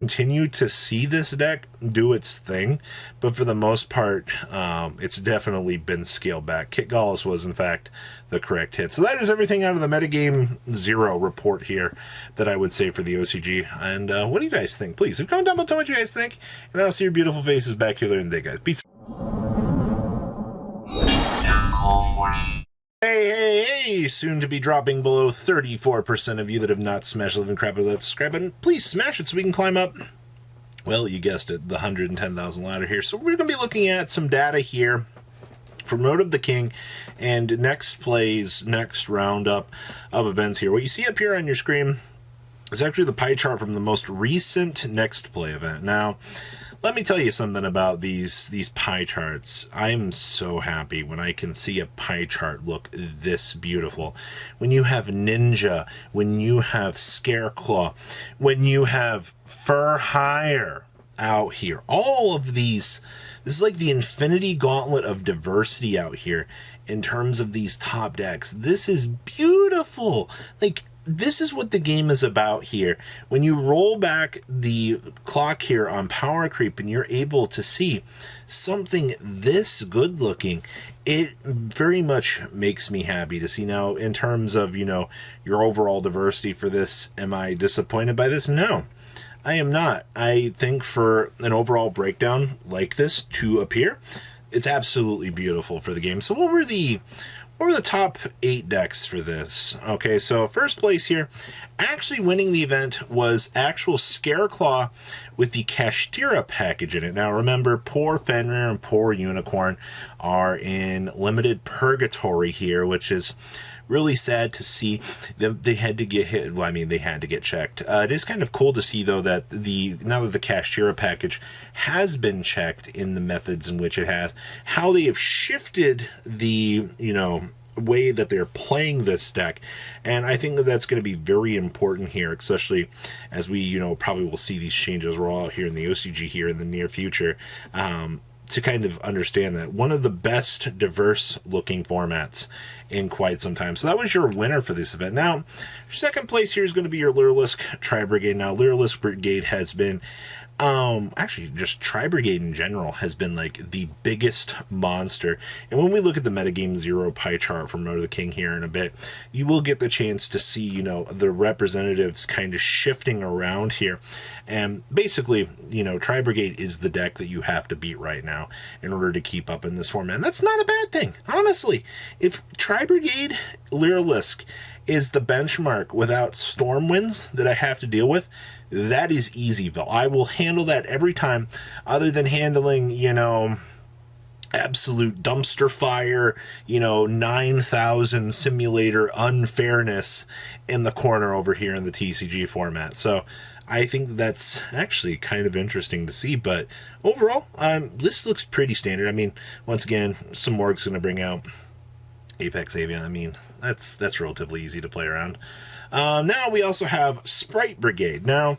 continue to see this deck do its thing, but for the most part, it's definitely been scaled back. Kit Gauss was, in fact, the correct hit. So that is everything out of the Metagame 0 report here that I would say for the OCG. And what do you guys think? Please, comment down below, tell me what you guys think, and I'll see your beautiful faces back here later in the day, guys. Peace. Hey, soon to be dropping below 34% of you that have not smashed the living crap out of that subscribe button. Please smash it so we can climb up, well, you guessed it, the 110,000 ladder here. So we're going to be looking at some data here from Road of the King and next roundup of events here. What you see up here on your screen is actually the pie chart from the most recent next play event. Now, let me tell you something about these pie charts. I'm so happy when I can see a pie chart look this beautiful. When you have Ninja, when you have Scareclaw, when you have Fur Hire out here. All of these, this is like the infinity gauntlet of diversity out here in terms of these top decks. This is beautiful. Like, this is what the game is about here. When you roll back the clock here on power creep and you're able to see something this good looking, it very much makes me happy to see. Now, in terms of, you know, your overall diversity for this, am I disappointed by this? No, I am not. I think for an overall breakdown like this to appear, it's absolutely beautiful for the game. So what were the top 8 decks for this? Okay, so first place here, actually winning the event was actual Scareclaw with the Kashtira package in it. Now remember, poor Fenrir and poor Unicorn are in limited purgatory here, which is really sad to see. They had to get hit. Well, I mean, they had to get checked. It is kind of cool to see, though, that now that the Kashtira package has been checked in the methods in which it has, how they have shifted the, you know, way that they're playing this deck. And I think that that's going to be very important here, especially as we, you know, probably will see these changes roll out here in the OCG here in the near future. To kind of understand that one of the best diverse looking formats in quite some time. So that was your winner for this event. Now, second place here is going to be your Lurlisk Tri-Brigade. Now, Lurlisk Brigade has been, actually just Tri-Brigade in general has been like the biggest monster. And when we look at the Metagame 0 pie chart from Road of the King here in a bit, you will get the chance to see, you know, the representatives kind of shifting around here. And basically, you know, Tri-Brigade is the deck that you have to beat right now in order to keep up in this format. And that's not a bad thing, honestly. If Tri-Brigade Lurlisk is the benchmark without Stormwinds that I have to deal with, that is Easyville. I will handle that every time, other than handling, you know, absolute dumpster fire, you know, 9,000 simulator unfairness in the corner over here in the TCG format. So I think that's actually kind of interesting to see. But overall, this looks pretty standard. I mean, once again, some Morg's going to bring out Apex Avian. I mean, that's relatively easy to play around. Now we also have Sprite Brigade. Now,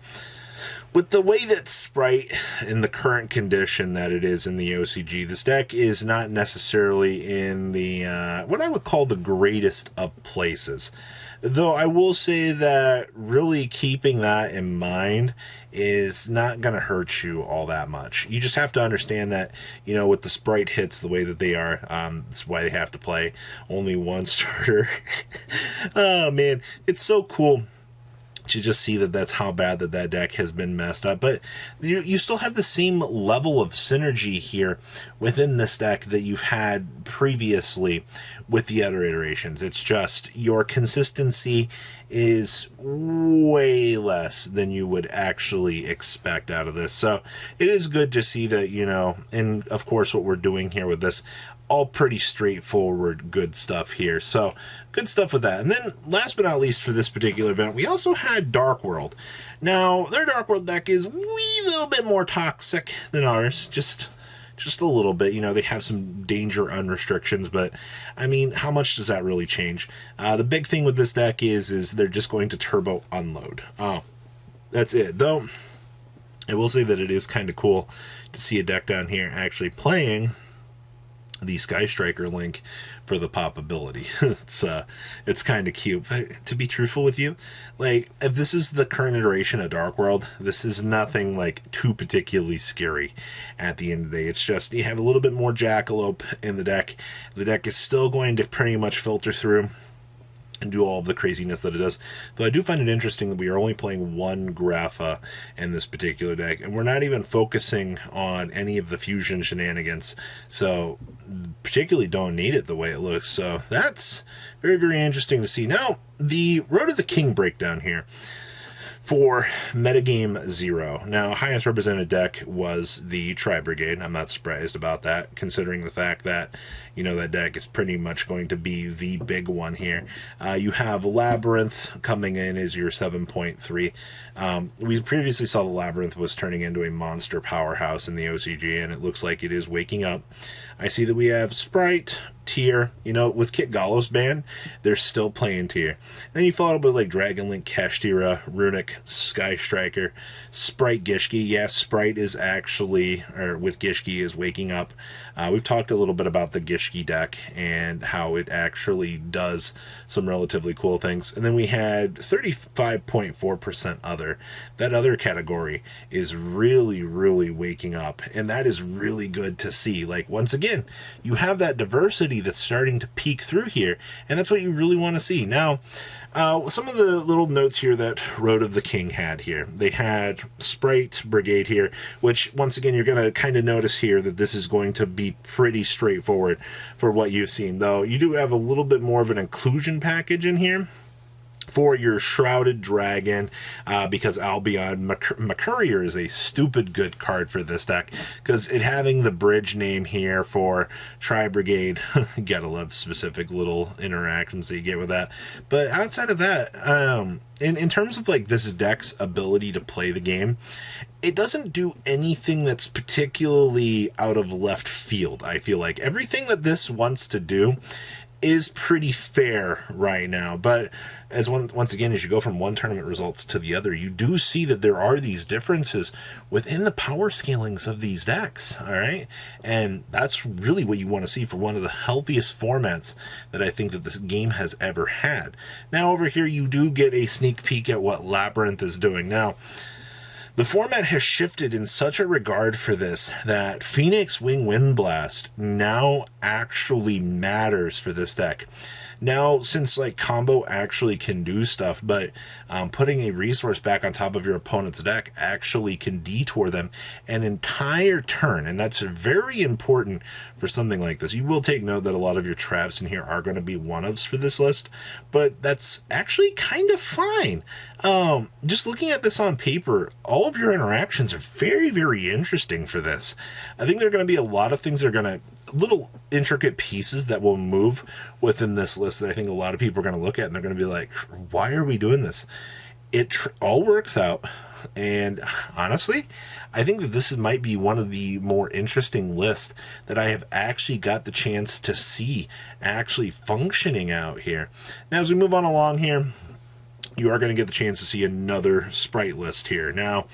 with the way that Sprite, in the current condition that it is in the OCG, this deck is not necessarily in the, what I would call the greatest of places. Though I will say that really keeping that in mind is not going to hurt you all that much. You just have to understand that, you know, with the Sprite hits the way that they are, that's why they have to play only one starter. Oh, man, it's so cool to just see that that's how bad that deck has been messed up. But you still have the same level of synergy here within this deck that you've had previously with the other iterations. It's just your consistency is way less than you would actually expect out of this. So it is good to see that, you know, and of course what we're doing here with this, all pretty straightforward, good stuff here. So good stuff with that. And then last but not least for this particular event, we also had Dark World. Now, their Dark World deck is a wee little bit more toxic than ours. Just a little bit. You know, they have some danger unrestrictions, but I mean, how much does that really change? The big thing with this deck is they're just going to turbo unload. Oh, that's it. Though, I will say that it is kind of cool to see a deck down here actually playing the Sky Striker link for the pop ability. It's kind of cute. But to be truthful with you, like, if this is the current iteration of Dark World, this is nothing like too particularly scary at the end of the day. It's just you have a little bit more Jackalope in the deck. The deck is still going to pretty much filter through and do all of the craziness that it does. Though I do find it interesting that we are only playing one Grapha in this particular deck, and we're not even focusing on any of the fusion shenanigans, so particularly don't need it the way it looks. So that's very, very interesting to see. Now, the Road to the King breakdown here for Metagame 0. Now, highest represented deck was the Tri-Brigade. I'm not surprised about that, considering the fact that, you know, that deck is pretty much going to be the big one here. You have Labyrinth coming in as your 7.3. We previously saw the Labyrinth was turning into a monster powerhouse in the OCG, and it looks like it is waking up. I see that we have Sprite, Tier, you know, with Kit Gallo's ban, they're still playing Tier. Then you follow up with like Dragon Link, Kashtira, Runic, Sky Striker, Sprite, Gishki. Yes, Sprite is actually, or with Gishki, is waking up. We've talked a little bit about the Gishki deck and how it actually does some relatively cool things. And then we had 35.4% other. That other category is really, really waking up. And that is really good to see. Like, once again, you have that diversity that's starting to peek through here. And that's what you really want to see. Now, some of the little notes here that Road of the King had here. They had Sprite Brigade here, which, once again, you're going to kind of notice here that this is going to be pretty straightforward for what you've seen. Though, you do have a little bit more of an inclusion package in here for your Shrouded Dragon, because Albion Mercurier is a stupid good card for this deck, because it having the bridge name here for Tri-Brigade, gotta love specific little interactions that you get with that. But outside of that, in terms of like this deck's ability to play the game, it doesn't do anything that's particularly out of left field. I feel like everything that this wants to do is pretty fair right now, but once again, as you go from one tournament results to the other, you do see that there are these differences within the power scalings of these decks, all right? And that's really what you want to see for one of the healthiest formats that I think that this game has ever had. Now, over here, you do get a sneak peek at what Labyrinth is doing. Now, the format has shifted in such a regard for this that Phoenix Wing Wind Blast now actually matters for this deck. Now, since like combo actually can do stuff, but putting a resource back on top of your opponent's deck actually can detour them an entire turn, and that's very important for something like this. You will take note that a lot of your traps in here are going to be one-ofs for this list, but that's actually kind of fine. Just looking at this on paper, all of your interactions are very, very interesting for this. I think there are going to be a lot of things that are going to, little intricate pieces that will move within this list that I think a lot of people are going to look at and they're going to be like, why are we doing this? It all works out. And honestly, I think that this might be one of the more interesting lists that I have actually got the chance to see actually functioning out here. Now, as we move on along here, you are going to get the chance to see another Sprite list here. Now,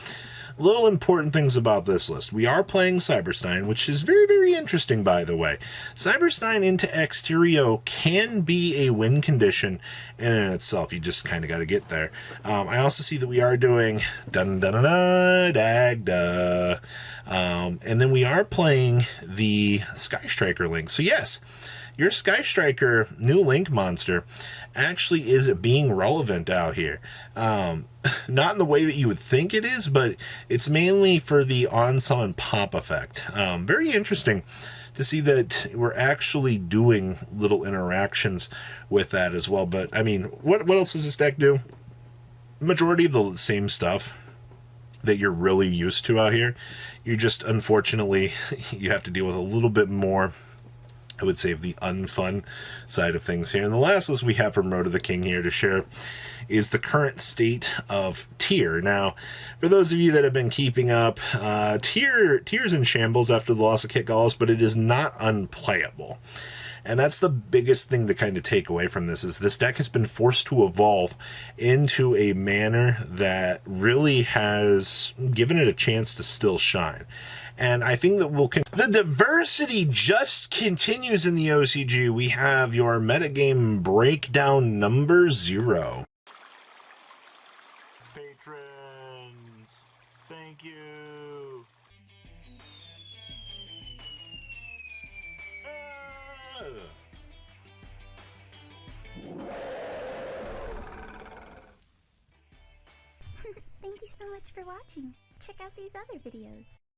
little important things about this list. We are playing Cyberstein, which is very, very interesting, by the way. Cyberstein into Exterio can be a win condition in and itself. You just kind of got to get there. I also see that we are doing Dagda. And then we are playing the Sky Striker link. So yes, your Sky Striker new link monster actually is being relevant out here. Not in the way that you would think it is, but it's mainly for the on-summon pop effect. Very interesting to see that we're actually doing little interactions with that as well. But, I mean, what else does this deck do? Majority of the same stuff that you're really used to out here. You just, unfortunately, you have to deal with a little bit more, I would say, of the unfun side of things here. And the last list we have from Road of the King here to share is the current state of Tier. Now, for those of you that have been keeping up, Tier's in shambles after the loss of Kit Gallos, but it is not unplayable. And that's the biggest thing to kind of take away from this, is this deck has been forced to evolve into a manner that really has given it a chance to still shine. And I think that the diversity just continues in the OCG. We have your metagame breakdown number 0. Patrons, thank you. Thank you so much for watching. Check out these other videos.